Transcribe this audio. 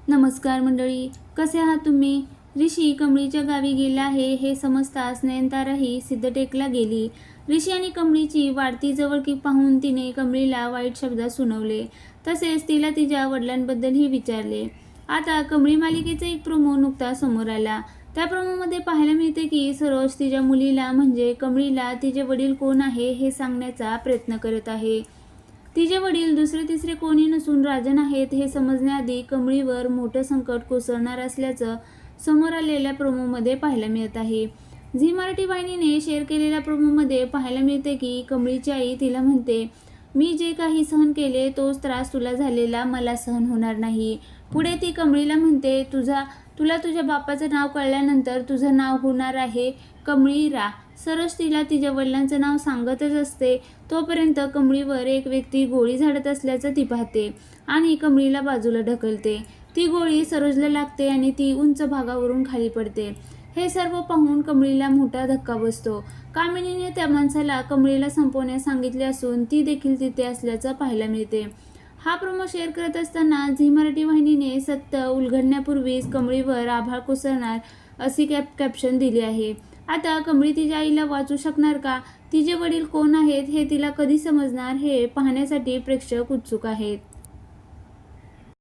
नमस्कार मंडळी, कसे आहात तुम्ही? ऋषी कमळीच्या गावी गेला आहे हे समजताच नयनताराही सिद्धटेकला गेली. ऋषी आणि कमळीची वाढती जवळकी पाहून तिने कमळीला वाईट शब्दात सुनावले. तसेच तिला तिच्या वडिलांबद्दलही विचारले. आता कमळी मालिकेचा एक प्रोमो नुकताच समोर आला. त्या प्रोमोमध्ये पाहायला मिळते की सरोज तिच्या मुलीला म्हणजे कमळीला तिचे वडील कोण आहे हे सांगण्याचा प्रयत्न करत आहे. तिचे वडील दुसरे तिसरे कोणी नसून राजन आहेत हे समजण्याआधी कमळीवर मोठं संकट कोसळणार असल्याचं समोर आलेल्या प्रोमोमध्ये पाहायला मिळत आहे. झी मराठी वाहिनीने शेअर केलेल्या प्रोमोमध्ये पाहायला मिळते की कमळीची आई तिला म्हणते, मी जे काही सहन केले तोच त्रास तुला झालेला मला सहन होणार नाही. पुढे ती कमळीला म्हणते, तुला तुझ्या बापाचं नाव कळल्यानंतर तुझं नाव होणार आहे कमळीरा. सरोज तिला तिच्या वडिलांचं नाव सांगतच असते. तोपर्यंत कमळीवर एक व्यक्ती गोळी झाडत असल्याचं ती पाहते आणि कमळीला बाजूला ढकलते. ती गोळी सरोजला लागते आणि ती उंच भागावरून खाली पडते. हे सर्व पाहून कमळीला मोठा धक्का बसतो. कामिनीने त्या माणसाला कमळीला संपवण्यास सांगितले असून ती देखील तिथे असल्याचं पाहायला मिळते. हा प्रोमो शेअर करत असताना झी मराठी वाहिनीने सत्य उलगडण्यापूर्वीच कमळीवर आभाळ कोसळणार अशी कॅप्शन दिली आहे. आता कमळी तिच्या आईला वाचू शकणार का? तिचे वडील कोण आहेत हे तिला कधी समजणार हे पाहण्यासाठी प्रेक्षक उत्सुक आहेत.